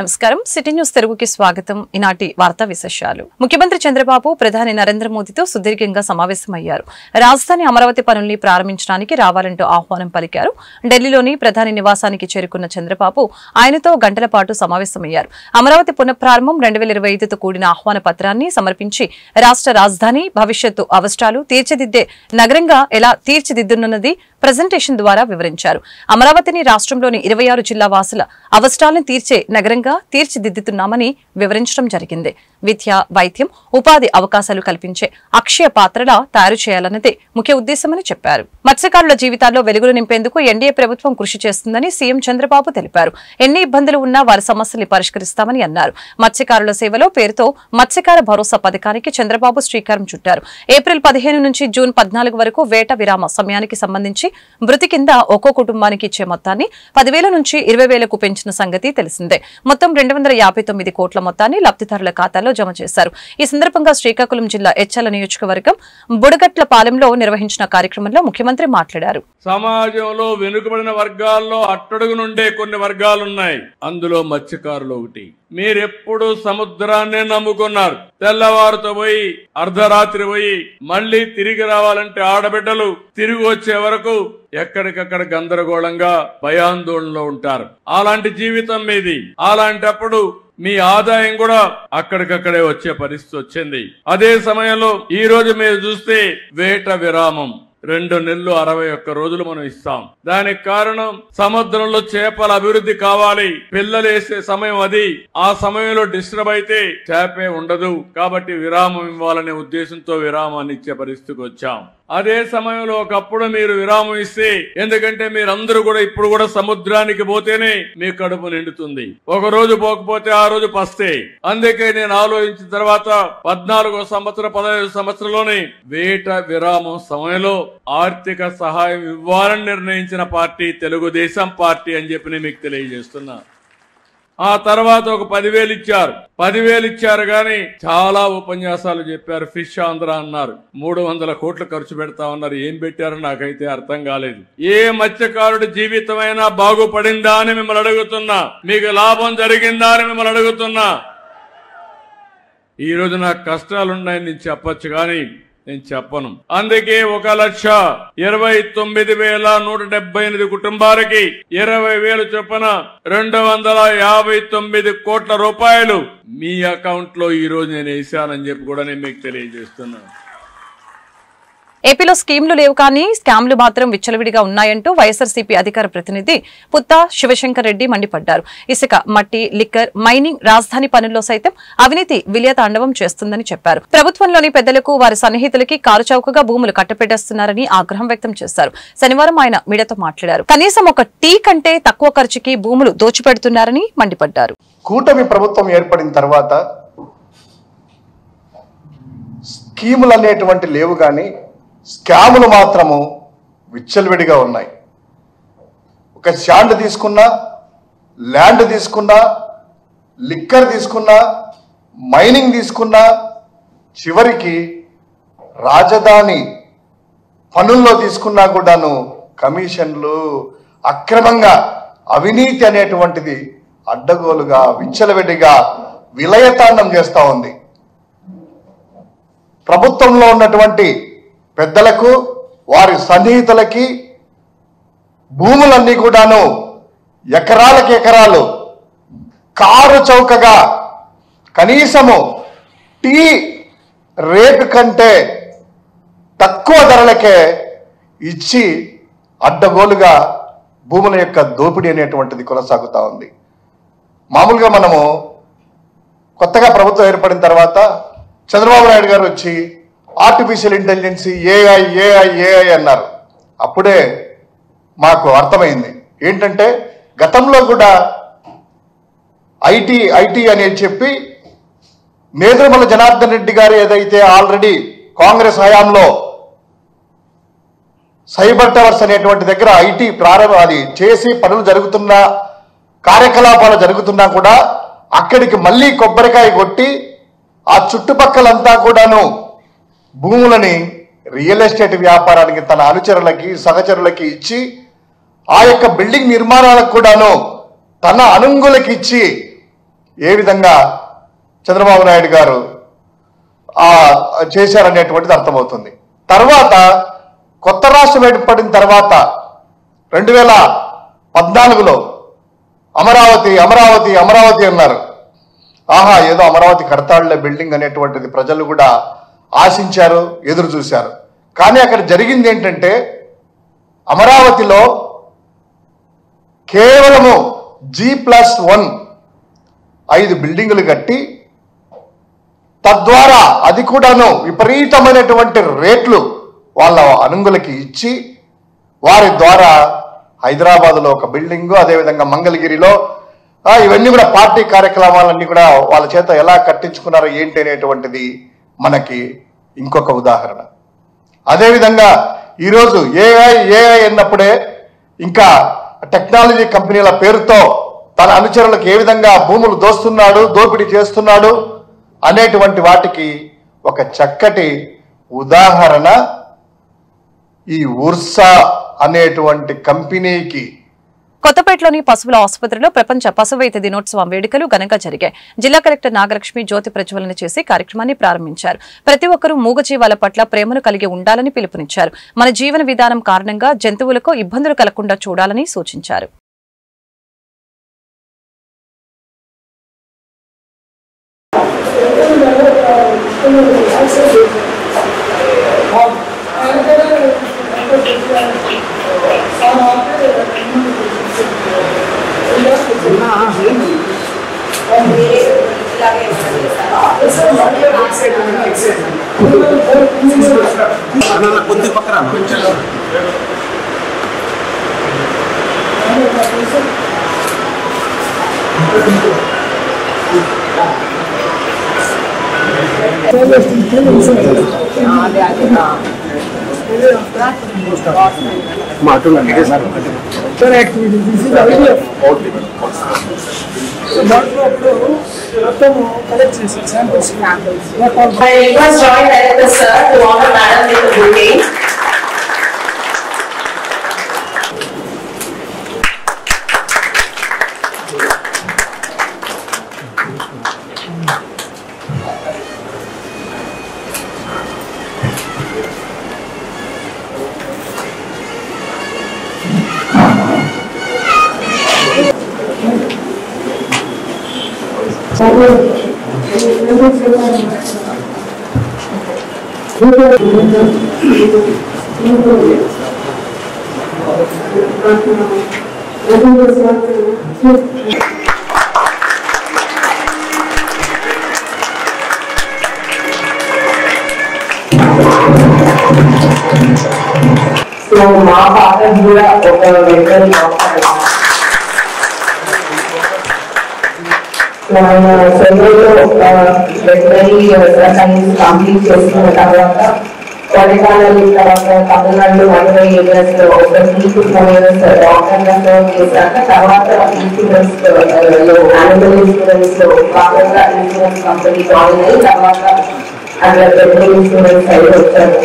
నమస్కారం city news తెలుగుకి స్వాగతం. ఈనాటి వార్తా విశేషాలు. ముఖ్యమంత్రి చంద్రబాబు ప్రధాని నరేంద్ర మోదీతో సుదీర్ఘంగా సమావేశమయ్యారు. రాజధాని అమరావతి పనుల్ని ప్రారంభించడానికి రావాలంటూ ఆహ్వానం పలికారు. ఢిల్లీలోని ప్రధాని నివాసానికి చేరుకున్న చంద్రబాబు ఆయనతో గంటల పాటు సమావేశమయ్యారు. అమరావతి పునఃప్రారంభం 2025తో కూడిన ఆహ్వాన పత్రాన్ని సమర్పించి రాష్ట్ర రాజధాని భవిష్యత్తు అవసరాలు తీర్చిదిద్దే నగరంగా ఎలా తీర్చిదిద్దునున్నది ప్రెజెంటేషన్ ద్వారా వివరించారు. అమరావతిని రాష్ట్రంలోని 26 జిల్లా వాసుల అవసరాలను తీర్చే నగరంగా తీర్చిదిద్దుతున్నామని వివరించడం జరిగింది. విద్య, వైద్యం, ఉపాధి అవకాశాలు కల్పించే అక్షయ పాత్రలా తయారు చేయాలన్నదే ముఖ్య ఉద్దేశమని చెప్పారు. మత్స్యకారుల జీవితాల్లో వెలుగులు నింపేందుకు ఎన్డీఏ ప్రభుత్వం కృషి చేస్తుందని సీఎం చంద్రబాబు తెలిపారు. ఎన్ని ఇబ్బందులు ఉన్నా వారి సమస్యల్ని పరిష్కరిస్తామని అన్నారు. మత్స్యకారుల సేవలో పేరుతో మత్స్యకార భరోసా పథకానికి చంద్రబాబు శ్రీకారం చుట్టారు. ఏప్రిల్ 15 నుంచి జూన్ 14 వరకు వేట విరామ సమయానికి సంబంధించి మృతి కింద ఒక్కో కుటుంబానికి ఇచ్చే మొత్తాన్ని 10,000 నుంచి 20,000కు పెంచిన సంగతి తెలిసిందే. మొత్తం 259 కోట్ల మొత్తాన్ని లబ్ధిదారుల ఖాతాలో జమ చేశారు. ఈ సందర్భంగా శ్రీకాకుళం జిల్లా ఎచ్చల నియోజకవర్గం బుడగట్లపాలెంలో నిర్వహించిన కార్యక్రమంలో ముఖ్యమంత్రి మాట్లాడారు. సమాజంలో వెనుకబడిన వర్గాల్లో అట్టడుగు నుండే కొన్ని వర్గాలున్నాయి. అందులో మత్స్యకారులు ఒకటి. మీరెప్పుడు సముద్రాన్నే నమ్ముకున్నారు. తెల్లవారుతో పోయి అర్ధరాత్రి పోయి మళ్లీ తిరిగి రావాలంటే ఆడబిడ్డలు తిరిగి వచ్చే వరకు ఎక్కడికక్కడ గందరగోళంగా భయాందోళనలో ఉంటారు. అలాంటి జీవితం మీది. అలాంటప్పుడు మీ ఆదాయం కూడా అక్కడికక్కడే వచ్చే పరిస్థితి వచ్చింది. అదే సమయంలో ఈ రోజు మీరు చూస్తే వేట విరామం 2 నెలలు 61 రోజులు మనం ఇస్తాం. దానికి కారణం సముద్రంలో చేపల అభివృద్ధి కావాలి. పిల్లలు వేసే సమయం అది. ఆ సమయంలో డిస్టర్బ్ అయితే చేపే ఉండదు. కాబట్టి విరామం ఇవ్వాలనే ఉద్దేశంతో విరామాన్ని ఇచ్చే పరిస్థితికి వచ్చాం. అదే సమయంలో ఒకప్పుడు మీరు విరామం ఇస్తే, ఎందుకంటే మీరందరూ కూడా ఇప్పుడు కూడా సముద్రానికి పోతేనే మీ కడుపు నిండుతుంది. ఒక రోజు పోకపోతే ఆ రోజు పస్తే. అందుకే నేను ఆలోచించిన తర్వాత 14వ సంవత్సరం 15వ సంవత్సరంలోనే వేట విరామం సమయంలో ఆర్థిక సహాయం ఇవ్వాలని నిర్ణయించిన పార్టీ తెలుగుదేశం పార్టీ అని చెప్పి నేను మీకు తెలియజేస్తున్నా. ఆ తర్వాత ఒక 10,000 ఇచ్చారు. 10,000 ఇచ్చారు కానీ చాలా ఉపన్యాసాలు చెప్పారు. ఫిష్ ఆంధ్ర అన్నారు. 300 కోట్లు ఖర్చు పెడతా ఉన్నారు. ఏం పెట్టారో నాకైతే అర్థం కాలేదు. ఏ మత్స్యకారుడి జీవితమైనా బాగుపడిందా అని మిమ్మల్ని అడుగుతున్నా. మీకు లాభం జరిగిందా అని మిమ్మల్ని అడుగుతున్నా. ఈ రోజు నాకు కష్టాలున్నాయని నేను చెప్పొచ్చు కానీ నేను చెప్పను. అందుకే 1,29,178 కుటుంబాలకి 20,000 చొప్పున 259 కోట్ల రూపాయలు మీ అకౌంట్ లో ఈ రోజు నేను వేసానని చెప్పి కూడా నేను మీకు తెలియజేస్తున్నాను. ఏపీలో స్కీమ్లు లేవు కానీ స్కామ్లు మాత్రం విచ్చలవిడిగా ఉన్నాయంటూ వైఎస్ఆర్సీపీ అధికార ప్రతినిధి పుత్తా శివశంకర్ రెడ్డి మండిపడ్డారు. ఇసుక, మట్టి, లిక్కర్, మైనింగ్, రాజధాని పనుల్లో సైతం అవినీతి విలయతాండవం చేస్తుందని చెప్పారు. ప్రభుత్వంలోని పెద్దలకు వారి సన్నిహితులకి కారుచౌకగా భూములు కట్టపెట్టేస్తున్నారని ఆగ్రహం వ్యక్తం చేశారు. శనివారం ఆయన మీడియాతో మాట్లాడారు. కనీసం ఒక టీ కంటే తక్కువ ఖర్చుకి భూములు దోచిపెడుతున్నారని మండిపడ్డారు. కూటమి ప్రభుత్వం ఏర్పడిన తర్వాత స్కీములు అనేటువంటి లేవు కానీ స్కాములు మాత్రము విచ్చలవిడిగా ఉన్నాయి. ఒక శాండ్ తీసుకున్నా, ల్యాండ్ తీసుకున్నా, లిక్కర్ తీసుకున్నా, మైనింగ్ తీసుకున్నా, చివరికి రాజధాని పనుల్లో తీసుకున్నా కూడాను కమిషన్లు, అక్రమంగా అవినీతి అనేటువంటిది అడ్డగోలుగా విచ్చలవిడిగా విలయతాండం చేస్తూ ఉంది. ప్రభుత్వంలో ఉన్నటువంటి పెద్దలకు వారి సన్నిహితులకి భూములన్నీ కూడాను ఎకరాలకి ఎకరాలు కారు చౌకగా కనీసము టీ రేటు కంటే తక్కువ ధరలకే ఇచ్చి అడ్డగోలుగా భూముల యొక్క దోపిడీ అనేటువంటిది కొనసాగుతూ ఉంది. మామూలుగా మనము కొత్తగా ప్రభుత్వం ఏర్పడిన తర్వాత చంద్రబాబు నాయుడు గారు వచ్చి ఆర్టిఫిషియల్ ఇంటెలిజెన్స్ ఏఐ అన్నారు. అప్పుడే మాకు అర్థమైంది ఏంటంటే గతంలో కూడా ఐటీ అనేది చెప్పి నేదురుమల జనార్దన్ రెడ్డి గారు ఏదైతే ఆల్రెడీ కాంగ్రెస్ హయాంలో సైబర్ టవర్స్ అనేటువంటి దగ్గర ఐటీ అది చేసి పనులు జరుగుతున్నా, కార్యకలాపాలు జరుగుతున్నా కూడా అక్కడికి మళ్ళీ కొబ్బరికాయ కొట్టి ఆ చుట్టుపక్కలంతా కూడాను భూములని రియల్ ఎస్టేట్ వ్యాపారానికి తన అనుచరులకి సహచరులకి ఇచ్చి ఆ యొక్క బిల్డింగ్ నిర్మాణాలకు కూడాను తన అనుంగులకి ఇచ్చి ఏ విధంగా చంద్రబాబు నాయుడు గారు చేశారనేటువంటిది అర్థమవుతుంది. తర్వాత కొత్త రాష్ట్రం ఏర్పడిన తర్వాత 2014లో అమరావతి అమరావతి అమరావతి అన్నారు. ఆహా, ఏదో అమరావతి కడతాళ్ల బిల్డింగ్ అనేటువంటిది ప్రజలు కూడా ఆశించారు, ఎదురు చూశారు. కానీ అక్కడ జరిగింది ఏంటంటే అమరావతిలో కేవలము G+1 5 బిల్డింగులు కట్టి తద్వారా అది కూడాను విపరీతమైనటువంటి రేట్లు వాళ్ళ అనుంగులకి ఇచ్చి వారి ద్వారా హైదరాబాద్లో ఒక బిల్డింగు, అదేవిధంగా మంగళగిరిలో ఇవన్నీ కూడా పార్టీ కార్యక్రమాలన్నీ కూడా వాళ్ళ చేత ఎలా కట్టించుకున్నారో ఏంటి అనేటువంటిది మనకి ఇంకొక ఉదాహరణ. అదేవిధంగా ఈరోజు ఏఐ అన్నప్పుడే ఇంకా టెక్నాలజీ కంపెనీల పేరుతో తన అనుచరులకు ఏ విధంగా భూములు దోస్తున్నాడు, దోపిడీ చేస్తున్నాడు అనేటువంటి వాటికి ఒక చక్కటి ఉదాహరణ ఈ ఉర్సా అనేటువంటి కంపెనీకి. కొత్తపేటలోని పశువుల ఆసుపత్రిలో ప్రపంచ పశువైద్య దినోత్సవం వేడుకలు ఘనంగా జరిగాయి. జిల్లా కలెక్టర్ నాగలక్ష్మి జ్యోతి ప్రజ్వలన చేసి కార్యక్రమాన్ని ప్రారంభించారు. ప్రతి ఒక్కరూ మూగజీవాల పట్ల ప్రేమను కలిగి ఉండాలని పిలుపునిచ్చారు. మన జీవన విధానం కారణంగా జంతువులకు ఇబ్బందులు కలగకుండా చూడాలని సూచించారు. కొద్ది పక్కన మా ఫాదర్ కూడా ఒక వెటరన్ డాక్టర్. చెన్నైలో వెటరనరీ సైన్స్ కంప్లీట్ చేసిన తర్వాత కొడైకెనాల్ తర్వాత తమిళనాడు మధురై ఏరియాస్ లో ఒక 3 to 4 years డాక్టర్ గా సర్వ్ చేశాక తర్వాత ఇన్సూరెన్స్ లో యానిమల్ ఇన్సూరెన్స్ లో భాగంగా ఇన్సూరెన్స్ కంపెనీ జాయిన్ అయ్యి తర్వాత అట్లా వెటరనరీ ఇన్సూరెన్స్ సైడ్ వచ్చాను.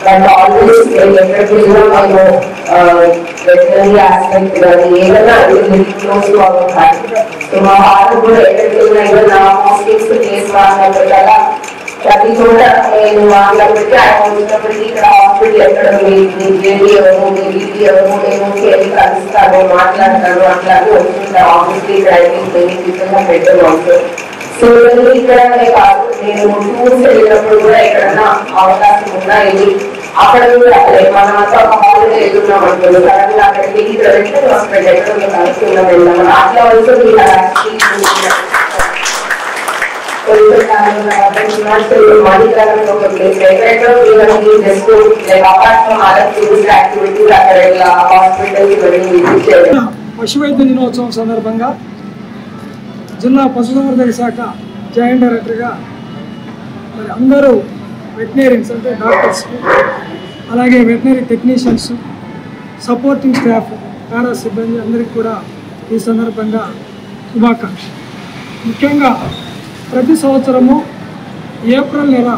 బట్ ఆల్వేస్ ఎక్కడికి వెళ్ళినా నేను వెటరనరీ ఆస్పెక్ట్ కానీ ఏదైనా క్లోజ్ గా ఉంటాను. సో మా ఫాదర్ కూడా ఎక్కడికి వెళ్ళినా నా పోస్టింగ్స్ ప్లేస్ మాట్లాడే కదా ప్రతి చోట నేను మాట్లాడితే ఆయన వచ్చినప్పటికీ ఇక్కడ హాస్పిటల్ ఎక్కడ జేడీ ఎవరు బీపీ ఎవరు నేను వెళ్ళి కలుస్తాను మాట్లాడతాను అట్లా వస్తుంటాను. ఆబ్వియస్లీ ఇక్కడ ఐ థింక్ బెనిఫిట్ గా పెట్టాను అంటే సో ఇక్కడనే కాదు నేను టూర్స్ వెళ్ళినప్పుడు కూడా ఎక్కడన్నా అవకాశం ఉన్నా వెళ్ళి అక్కడ కూడా మనతో ఒక హాలిడే వెళ్తున్నాం అనుకోండి సడన్ గా అక్కడికి ఇక్కడ వెంటనే హాస్పిటల్ ఎక్కడ కలుస్తున్నాం వెళ్దాం అట్లా వచ్చి మణికరణ్ ఒక ప్లేస్ ఎక్కడెక్కడో just like apart from other tourist activities అక్కడ ఇలా హాస్పిటల్ విజిట్ చేయడం. పశువైద్య దినోత్సవం సందర్భంగా జిల్లా పశుసంవర్ధక శాఖ జాయింట్ డైరెక్టర్గా మరి అందరూ వెటనరీన్స్ అంటే డాక్టర్స్ అలాగే వెటనరీ టెక్నీషియన్స్ సపోర్టింగ్ స్టాఫ్ పారా సిబ్బంది అందరికీ కూడా ఈ సందర్భంగా శుభాకాంక్షలు. ముఖ్యంగా ప్రతి సంవత్సరము ఏప్రిల్ నెల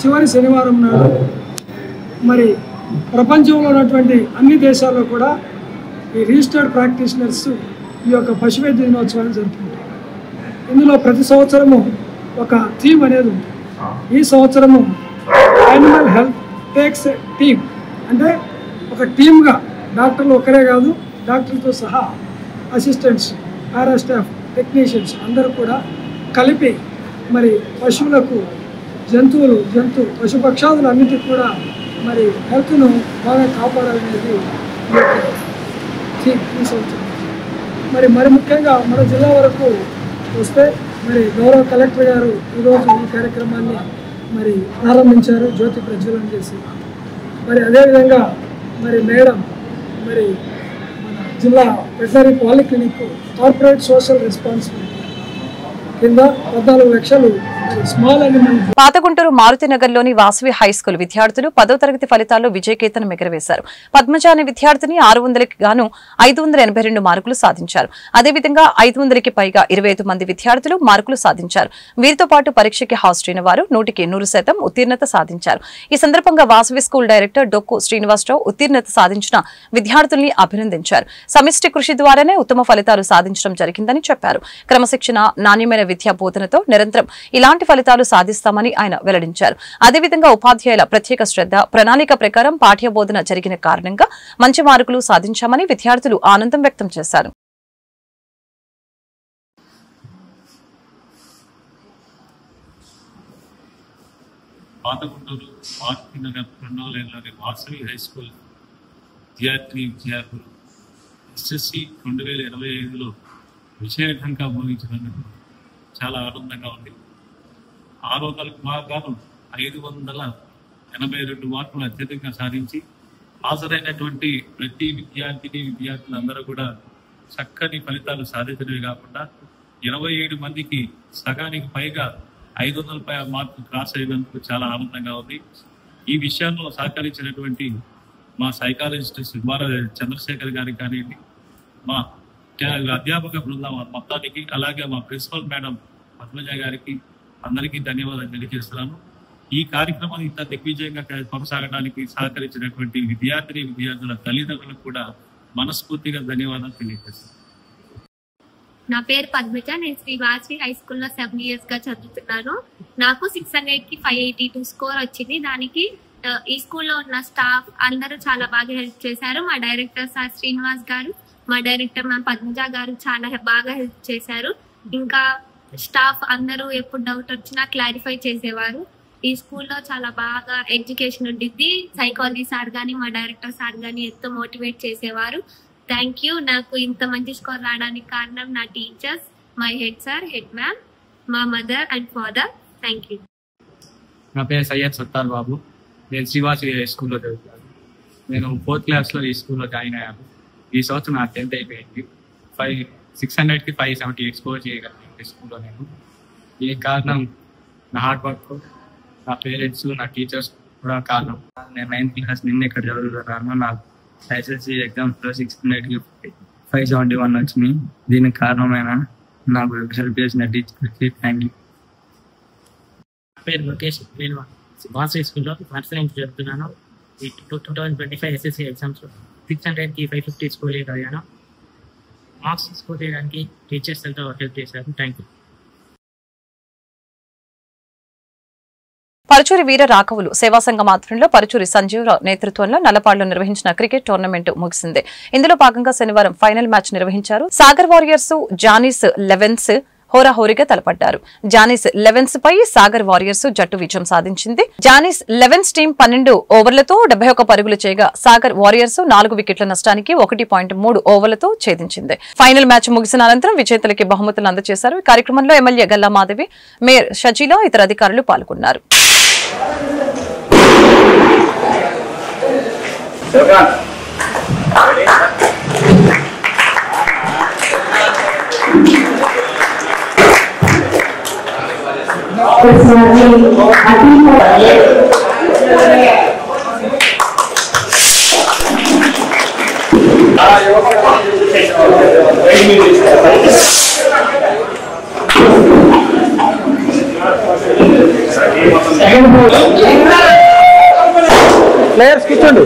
చివరి శనివారం నాడు మరి ప్రపంచంలో ఉన్నటువంటి అన్ని దేశాల్లో కూడా ఈ రిజిస్టర్డ్ ప్రాక్టీషనర్స్ ఈ యొక్క పశువైద్య దినోత్సవాన్ని జరుపుకుంటారు. ఇందులో ప్రతి సంవత్సరము ఒక థీమ్ అనేది ఉంది. ఈ సంవత్సరము యానిమల్ హెల్త్ టేక్స్ టీమ్, అంటే ఒక టీమ్గా డాక్టర్లు ఒకరే కాదు, డాక్టర్లతో సహా అసిస్టెంట్స్, పారా స్టాఫ్, టెక్నీషియన్స్ అందరూ కూడా కలిపి మరి పశువులకు పశుపక్షాదులు అన్నిటికీ కూడా మరి హెల్త్ను బాగా కాపాడాలనేది ఈ సంవత్సరం. మరి ముఖ్యంగా మన జిల్లా వరకు వస్తే మరి గౌరవ కలెక్టర్ గారు ఈరోజు ఈ కార్యక్రమాన్ని మరి ప్రారంభించారు, జ్యోతి ప్రజ్వలన చేసి. మరి అదేవిధంగా మరి మేడం మరి మన జిల్లా veterinary polyclinic corporate social responsibility కింద 14 లక్షలు స్మాల్ అనిమల్. పాతగుంటూరు మారుతినగర్లోని వాసవి హైస్కూల్ విద్యార్థులు 10వ తరగతి ఫలితాల్లో విజయకేతనం ఎగరవేశారు. పద్మజ అనే విద్యార్థిని 600కి గాను 582 మార్కులు సాధించారు. అదేవిధంగా 500కి పైగా 25 మంది విద్యార్థులు మార్కులు సాధించారు. వీరితో పాటు పరీక్షకి హాజరైన వారు 100కి 100% ఉత్తీర్ణత సాధించారు. ఈ సందర్భంగా వాసవి స్కూల్ డైరెక్టర్ డొక్కు శ్రీనివాసరావు ఉత్తీర్ణత సాధించిన విద్యార్థుల్ని అభినందించారు. సమిష్టి కృషి ద్వారానే ఉత్తమ ఫలితాలు సాధించడం జరిగిందని చెప్పారు. క్రమశిక్షణ, నాణ్యమైన విద్యా బోధనతో నిరంతరం ఇలాంటి ఫలితాలు సాధిస్తామని ఆయన వెల్లడించారు. అదేవిధంగా ఉపాధ్యాయుల ప్రత్యేక శ్రద్ధ, ప్రణాళిక ప్రకారం పాఠ్య బోధన జరిగిన కారణంగా మంచి మార్కులు సాధించామని విద్యార్థులు ఆనందం వ్యక్తం చేశారు. పాతగుంటూరు మారుతినగర్ 2వ లైన్లోని వాసవి హై స్కూల్ విద్యార్థులు ఎస్ఎస్సి 2025లో విజయవంతంగా ముగించినందుకు చాలా ఆనందంగా ఉంది. 600కు గాను 582 మార్కులు అత్యధికంగా సాధించి హాజరైనటువంటి ప్రతి విద్యార్థులందరూ కూడా చక్కని ఫలితాలు సాధించడమే కాకుండా 27 మందికి సగానికి పైగా 500 మార్కులు క్రాస్ అయినందుకు చాలా ఆనందంగా ఉంది. ఈ విషయాల్లో సహకరించినటువంటి మా సైకాలజిస్ట్ సుబ్బార చంద్రశేఖర్ గారికి కానివ్వండి, మా అధ్యాపక బృందం మొత్తానికి, అలాగే మా ప్రిన్సిపల్ మేడం పద్మజ గారికి అందరికీ ధన్యవాదాలు తెలియజేస్తున్నాను. ఈ కార్యక్రమాన్ని ఇంత దిగ్విజయంగా కొనసాగడానికి సహకరించినటువంటి విద్యార్థుల తల్లిదండ్రులకు కూడా మనస్ఫూర్తిగా ధన్యవాదాలు తెలియజేస్తున్నాను. నా పేరు పద్మజ. నేను శ్రీ వాసవి హై స్కూల్లో 7 years గా చదువుతున్నాను. నాకు 600కి 582 స్కోర్ వచ్చింది. దానికి ఈ స్కూల్లో ఉన్న స్టాఫ్ అందరూ చాలా బాగా హెల్ప్ చేశారు. మా డైరెక్టర్ సార్ శ్రీనివాస్ గారు, మా డైరెక్టర్ మ్యామ్ పద్మజ గారు చాలా బాగా హెల్ప్ చేశారు. ఇంకా స్టాఫ్ అందరూ ఎప్పుడు డౌట్ వచ్చినా క్లారిఫై చేసేవారు. ఈ స్కూల్లో చాలా బాగా ఎడ్యుకేషన్ ఉండిద్ది. సైకాలజీ సార్ కానీ మా డైరెక్టర్ సార్ కానీ ఎంతో మోటివేట్ చేసేవారు. Thank you. నాకు ఇంత మంచి స్కోర్ రావడానికి కారణం నా teachers, my head sir, head ma'am, మా mother and father. Thank you. నా పేరు సయ్యద్ సత్తార్ బాబు. నేను శ్రీవాసవి హై స్కూల్లో చదువుతాను. నేను 4th క్లాస్లో ఈ స్కూల్లో జాయిన్ అయ్యాను. ఈ సంవత్సరం నా 10th అయిపోయింది. 600కి 578 స్కోర్ చేయగలను ఈ స్కూల్లో. నేను ఈ కారణం నా హార్డ్ వర్క్, నా పేరెంట్స్, నా టీచర్స్ కూడా కారణం. నేను 9th క్లాస్ నిన్న ఇక్కడ చదువుతున్నాను. నాకు ఎస్ఎస్సి ఎగ్జామ్స్లో 600కి 571 వచ్చినాయి. దీనికి కారణమైన నాకు హెల్ప్ చేసిన టీచర్కి థ్యాంక్ యూ. నా పేరు ముఖేష్. నేను వాసవి స్కూల్లో 1st నుంచి చదువుతున్నాను. ఈ 2025 ఎస్ఎస్సి ఎగ్జామ్స్లో 600కి 550 స్కోర్ అయ్యాను. మార్క్స్ స్కోర్ చేయడానికి టీచర్స్ ఎంతో హెల్ప్ చేశారు. Thank you. పరుచూరి వీర రాఘవులు సేవా సంఘం ఆధ్వర్యంలో పరుచూరి సంజీవరావు నేతృత్వంలో నల్లపాడులో నిర్వహించిన క్రికెట్ టోర్నమెంట్ ముగిసింది. ఇందులో భాగంగా శనివారం ఫైనల్ మ్యాచ్ నిర్వహించారు. సాగర్ వారియర్స్ జానీస్ 11s హోరాహోరీగా తలపడ్డారు. జానీస్ 11s పై సాగర్ వారియర్స్ జట్టు విజయం సాధించింది. జానీస్ 11s టీం 12 ఓవర్లతో 71 పరుగులు చేయగా సాగర్ వారియర్స్ 4 వికెట్ల నష్టానికి 1.3 ఓవర్లతో ఛేదించింది. ఫైనల్ మ్యాచ్ ముగిసిన అనంతరం విజేతలకి బహుమతులు అందజేశారు. ఈ కార్యక్రమంలో ఎమ్మెల్యే గల్లా మాధవి, మేయర్ షజీలా, ఇతర అధికారులు పాల్గొన్నారు. ప్లేయర్స్ కూర్చోండి.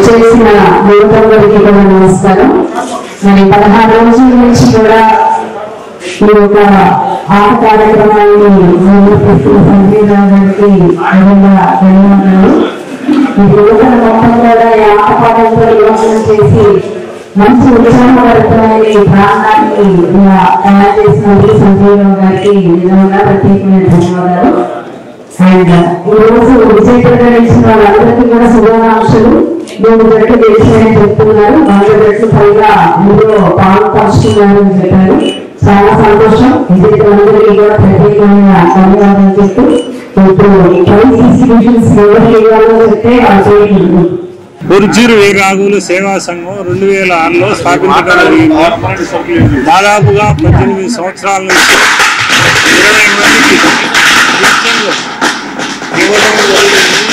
చేసిన యువతకి కూడా నమస్కారం. మరి 16 రోజుల నుంచి కూడా ఈ యొక్క ఆట కార్యక్రమాన్ని నిర్వహిస్తున్న సంజీవరావు గారికి ధన్యవాదాలు. ఈ యువతల మొత్తం కూడా ఈ ఆట పాటలతో యోజన చేసి మంచి ఉత్సాహభరితమైన ప్రాంతాన్ని తయారు చేసినందుకు సంజీవరావు గారికి నిజంగా ప్రత్యేకమైన ధన్యవాదాలు. అండ్ ఈ రోజు విజయ ప్రకటించిన వాళ్ళందరికీ కూడా శుభాకాంక్షలు. 3 జట్లు గెలిచాయని చెప్తున్నారు. 4 జట్లు పైగా ఇందులో పాలు పంచుతున్నారని చెప్పారు. చాలా సంతోషం. విజేతలందరికీ కూడా ప్రత్యేకమైన ధన్యవాదాలు చెప్తూ ఇప్పుడు ప్రైజ్ డిస్ట్రిబ్యూషన్స్ ఎవరికి ఇవ్వాలో చెప్తే వాళ్ళు పొరుచూరు వీరాగులు సేవా సంఘం 2006లో స్థాపించడం జరిగింది. దాదాపుగా 18 సంవత్సరాల నుంచి 20 మందికి ఇవ్వడం జరిగింది.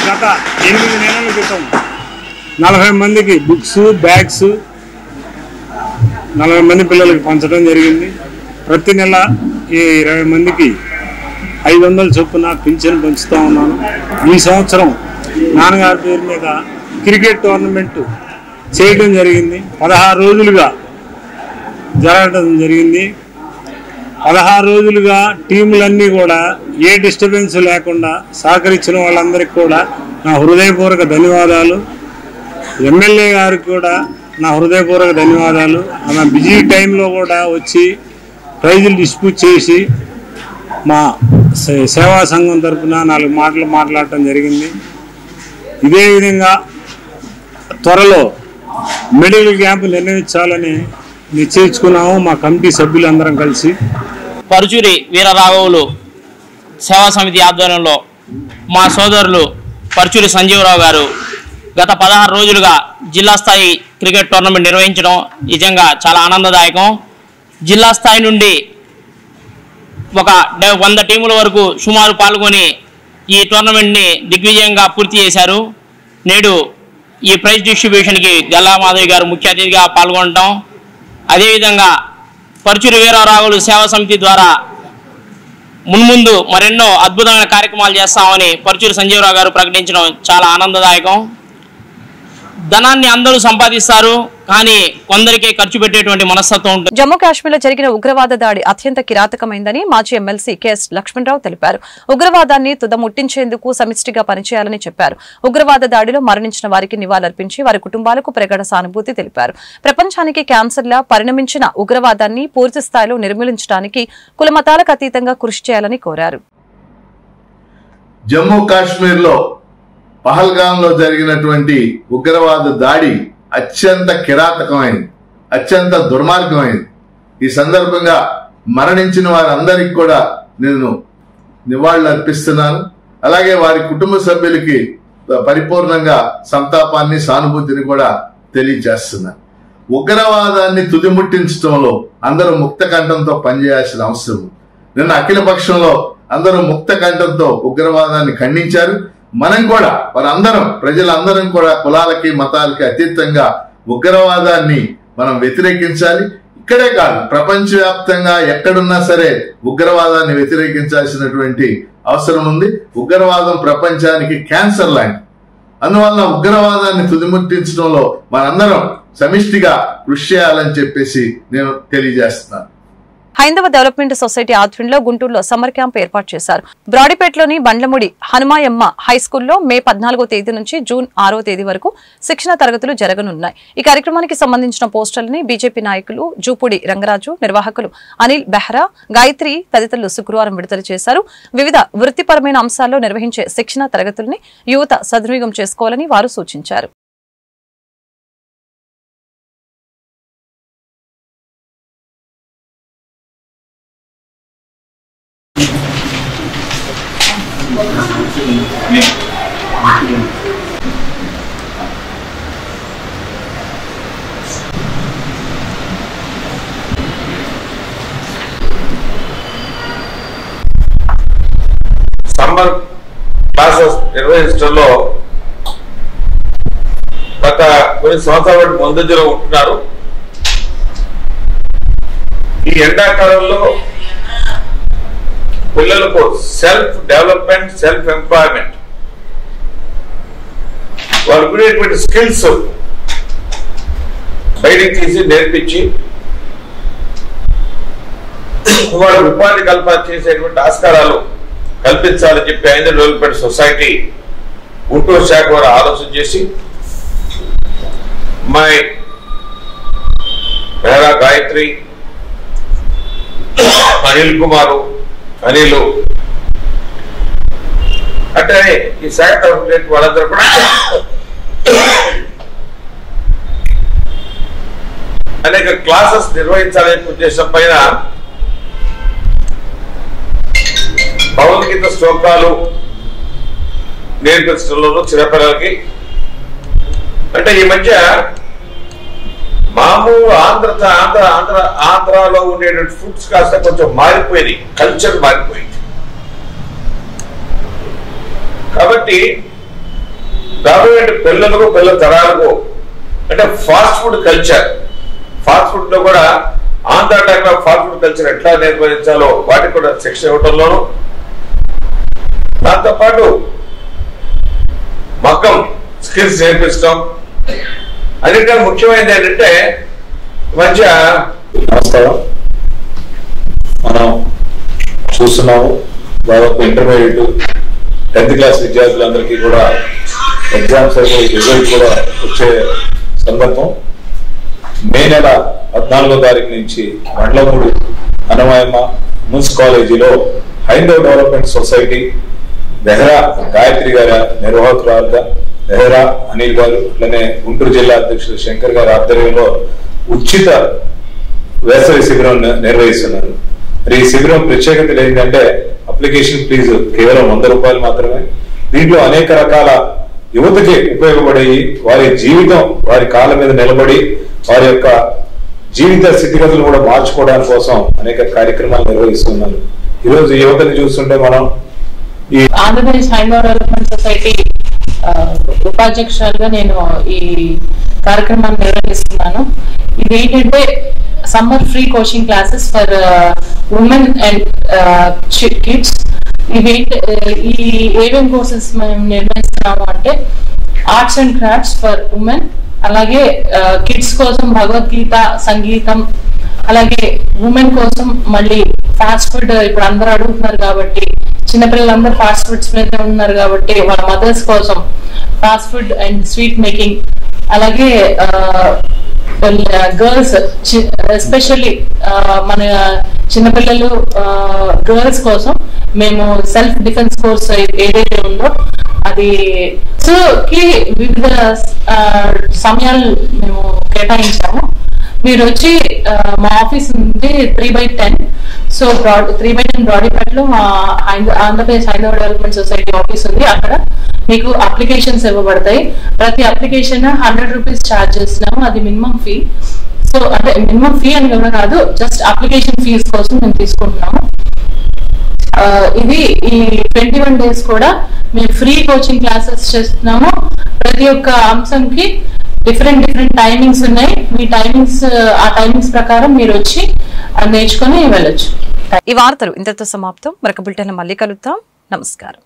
గత 8 నెలల క్రితం 40 మందికి బుక్స్, బ్యాగ్స్ 40 మంది పిల్లలకి పంచడం జరిగింది. ప్రతి నెల ఈ 20 మందికి 500 చొప్పున పింఛన్ పంచుతూ ఉన్నాను. ఈ సంవత్సరం నాన్నగారి పేరు మీద క్రికెట్ టోర్నమెంట్ చేయడం జరిగింది. 16 రోజులుగా జరగడం జరిగింది. 16 రోజులుగా టీములన్నీ కూడా ఏ డిస్టర్బెన్స్ లేకుండా సహకరించిన వాళ్ళందరికీ కూడా నా హృదయపూర్వక ధన్యవాదాలు. ఎమ్మెల్యే గారికి కూడా నా హృదయపూర్వక ధన్యవాదాలు. ఆమె బిజీ టైంలో కూడా వచ్చి ప్రైజులు డిస్ట్రిబ్యూట్ చేసి మా సేవా సంఘం తరఫున 4 మాటలు మాట్లాడటం జరిగింది. ఇదే విధంగా త్వరలో మెడికల్ క్యాంపు నిర్వహించాలని నిశ్చయించుకున్నాము మా కమిటీ సభ్యులందరం కలిసి. పరుచూరి వీరరాఘవులు సేవా సమితి ఆధ్వర్యంలో మా సోదరులు పరుచూరి సంజీవరావు గారు గత 16 రోజులుగా జిల్లా స్థాయి క్రికెట్ టోర్నమెంట్ నిర్వహించడం నిజంగా చాలా ఆనందదాయకం. జిల్లా స్థాయి నుండి ఒక 100 టీముల వరకు సుమారు పాల్గొని ఈ టోర్నమెంట్ని దిగ్విజయంగా పూర్తి చేశారు. నేడు ఈ ప్రైజ్ డిస్ట్రిబ్యూషన్కి గల్లా మాధవి గారు ముఖ్య అతిథిగా పాల్గొనడం, అదేవిధంగా పరుచూరి వీరరాఘవులు సేవా సమితి ద్వారా మున్ముందు మరెన్నో అద్భుతమైన కార్యక్రమాలు చేస్తామని పరుచూరి సంజీవరావు గారు ప్రకటించడం చాలా ఆనందదాయకం. ధనాన్ని అందరూ సంపాదిస్తారు, కానీ కొందరికే ఖర్చు పెట్టేటువంటి మనస్తత్వం ఉంటుంది. జమ్మూ కాశ్మీర్ లో జరిగిన ఉగ్రవాద దాడి అత్యంత కిరాతకమైందని మాజీ ఎమ్మెల్సీ కెఎస్ లక్ష్మణరావు తెలిపారు. ఉగ్రవాదాన్ని తుదముట్టించేందుకు సమిష్టిగా పనిచేయాలని చెప్పారు. ఉగ్రవాద దాడిలో మరణించిన వారికి నివాళులర్పించి వారి కుటుంబాలకు ప్రగాఢ సానుభూతి తెలిపారు. ప్రపంచానికి క్యాన్సర్లా పరిణమించిన ఉగ్రవాదాన్ని పూర్తి స్థాయిలో నిర్మూలించడానికి కులమతాలకు అతీతంగా కృషి చేయాలని కోరారు. జమ్మూ కాశ్మీర్ లో పహల్గాంలో జరిగినటువంటి ఉగ్రవాద దాడి అత్యంత కిరాతకమైంది, అత్యంత దుర్మార్గమైంది. ఈ సందర్భంగా మరణించిన వారందరికీ కూడా నేను నివాళులు అర్పిస్తున్నాను. అలాగే వారి కుటుంబ సభ్యులకి పరిపూర్ణంగా సంతాపాన్ని, సానుభూతిని కూడా తెలియజేస్తున్నాను. ఉగ్రవాదాన్ని తుదిముట్టించడంలో అందరూ ముక్త కంఠంతో పనిచేయాల్సిన అవసరం. నిన్న అఖిల పక్షంలో అందరూ ముక్త కంఠంతో ఉగ్రవాదాన్ని ఖండించారు. మనం కూడా వారందరం ప్రజలందరం కూడా కులాలకి మతాలకి అతీతంగా ఉగ్రవాదాన్ని మనం వ్యతిరేకించాలి. ఇక్కడే కాదు, ప్రపంచవ్యాప్తంగా ఎక్కడున్నా సరే ఉగ్రవాదాన్ని వ్యతిరేకించాల్సినటువంటి అవసరం ఉంది. ఉగ్రవాదం ప్రపంచానికి క్యాన్సర్ లాంటి. అందువల్ల ఉగ్రవాదాన్ని తుదిముట్టించడంలో మనందరం సమిష్టిగా కృషి చేయాలని చెప్పేసి నేను తెలియజేస్తున్నాను. హైందవ డెవలప్మెంట్ సొసైటీ ఆధ్వర్యంలో గుంటూరులో సమ్మర్ క్యాంప్ ఏర్పాటు చేశారు. బ్రాడీపేటలోని బండ్లముడి హనుమాయమ్మ హైస్కూల్లో మే 14వ తేదీ నుంచి జూన్ 6వ తేదీ వరకు శిక్షణ తరగతులు జరగనున్నాయి. ఈ కార్యక్రమానికి సంబంధించిన పోస్టర్లని బీజేపీ నాయకులు జూపూడి రంగరాజు, నిర్వాహకులు అనిల్ బెహ్రా, గాయత్రి తదితరులు శుక్రవారం విడుదల చేశారు. వివిధ వృత్తిపరమైన అంశాల్లో నిర్వహించే శిక్షణ తరగతుల్ని యువత సద్వినియోగం చేసుకోవాలని వారు సూచించారు. సమ్మర్ క్లాసెస్ నిర్వహించడంలో గత కొన్ని సంవత్సరాల ముందంజలో ఉంటున్నారు. ఈ ఎండాకాలంలో పిల్లలకు సెల్ఫ్ డెవలప్మెంట్, సెల్ఫ్ ఎంప్లాయ్మెంట్, వాళ్ళకు ఉండేటువంటి స్కిల్స్ బయటికి తీసి నేర్పించి వాళ్ళకు ఉపాధి కల్పన చేసేటువంటి ఆస్కారాలు కల్పించాలని చెప్పి ఐంద్ర డెవలప్మెంట్ సొసైటీ గుంటూరు శాఖ వారు ఆలోచన చేసి మై మేరా గాయత్రి, అనిల్ కుమారు, అనిలు అంటే ఈ శాఖ తరఫు వాళ్ళందరూ కూడా అనేక క్లాసెస్ నిర్వహించాలనే ఉద్దేశం పైన భగవద్గీత శ్లోకాలు నేర్పించడంలోనూ చిన్నపిల్లలకి అంటే ఈ మధ్య మామూలు ఆంధ్రాలో ఉండేటువంటి ఫుడ్స్ కాస్త కొంచెం మారిపోయింది, కల్చర్ మారిపోయింది. కాబట్టి రాబోయే పిల్లలకు పిల్లల తరాలకు అంటే fast food culture, fast food లో కూడా Andhra type of fast food culture ఎట్లా నిర్వహించాలో వాటికి కూడా శిక్షణ ఇవ్వడంలోనూ, దాంతోపాటు మగ్గం స్కిల్స్ నేర్పించడం, అన్నిటికన్నా ముఖ్యమైనది ఏంటంటే మధ్య నమస్కారం. మనం చూస్తున్నాము దాదాపు ఇంటర్మీడియట్ 10th క్లాస్ విద్యార్థులందరికీ కూడా ఎగ్జామ్స్ రిజల్ట్ కూడా వచ్చే సందర్భం. మే నెల 14వ తారీఖు నుంచి మండలమూడు అన్నమయ్యమ్మ ఉమెన్స్ కాలేజీలో హైందవ డెవలప్మెంట్ సొసైటీ నెహ్రా గాయత్రి గారి నిర్వాహకురాలుగా నెహ్రా అనిల్ గారు, అట్లనే గుంటూరు జిల్లా అధ్యక్షుడు శంకర్ గారి ఆధ్వర్యంలో ఉచిత వేసవి శిబిరం నిర్వహిస్తున్నారు. మరి ఈ శిబిరం ప్రత్యేకత ఏంటంటే అప్లికేషన్ ఫీజు కేవలం 100 రూపాయలు మాత్రమే. దీంట్లో అనేక రకాల యువతకి ఉపయోగపడే వారి జీవితం వారి కాళ్ళ మీద నిలబడి వారి యొక్క జీవిత స్థితిగతులు కూడా మార్చుకోవడానికి కోసం అనేక కార్యక్రమాలు నిర్వహిస్తున్నారు. ఈరోజు యువతని చూస్తుంటే మనం ఈ ఆంధ్రప్రదేశ్ హైందవ డెవలప్మెంట్ సొసైటీ ఉపాధ్యక్షురాలుగా నేను ఈ కార్యక్రమాన్ని నిర్వహిస్తున్నాను. ఇది ఏంటంటే summer free coaching classes for women and kids. ఈ ఏమేం కోర్సెస్ మేము నిర్వహిస్తున్నాము అంటే arts and crafts for women, అలాగే కిడ్స్ కోసం భగవద్గీత, సంగీతం, అలాగే ఉమెన్ కోసం మళ్ళీ ఫాస్ట్ ఫుడ్. ఇప్పుడు అందరూ అడుగుతున్నారు కాబట్టి చిన్నపిల్లలందరూ ఫాస్ట్ ఫుడ్స్ మీద ఉన్నారు కాబట్టి వాళ్ళ మదర్స్ కోసం fast food and sweet making, అలాగే గర్ల్స్ ఎస్పెషల్లీ మన చిన్నపిల్లలు గర్ల్స్ కోసం మేము సెల్ఫ్ డిఫెన్స్ కోర్స్ ఏదైతే ఉందో అది కి వివిధ సమయాలు మేము కేటాయించాము. మీరు వచ్చి మా ఆఫీస్ ఉంది 3/10. సో 3/10 బ్రాడీపేటలో మా ఆంధ్రప్రదేశ్ హైందవ డెవలప్మెంట్ సొసైటీ ఆఫీస్ ఉంది. అక్కడ మీకు అప్లికేషన్స్ ఇవ్వబడతాయి. ప్రతి అప్లికేషన్ 100 రూపీస్ ఛార్జ్ చేస్తున్నాము, అది మినిమం ఫీ. సో అంటే మినిమం ఫీ అని కూడా కాదు, జస్ట్ అప్లికేషన్ ఫీజ్ కోసం మేము తీసుకుంటున్నాము. ఇది ఈ 21 days కూడా మేము ఫ్రీ కోచింగ్ క్లాసెస్ చేస్తున్నాము. ప్రతి ఒక్క అంశంకి డిఫరెంట్ టైమింగ్స్ ఉన్నాయి. మీ ఆ టైమింగ్స్ ప్రకారం మీరు వచ్చి నేర్చుకుని వెళ్ళొచ్చు. ఈ వార్తలు ఇంతటితో సమాప్తం. మరొక బులెటిన్ మళ్ళీ కలుద్దాం. నమస్కారం.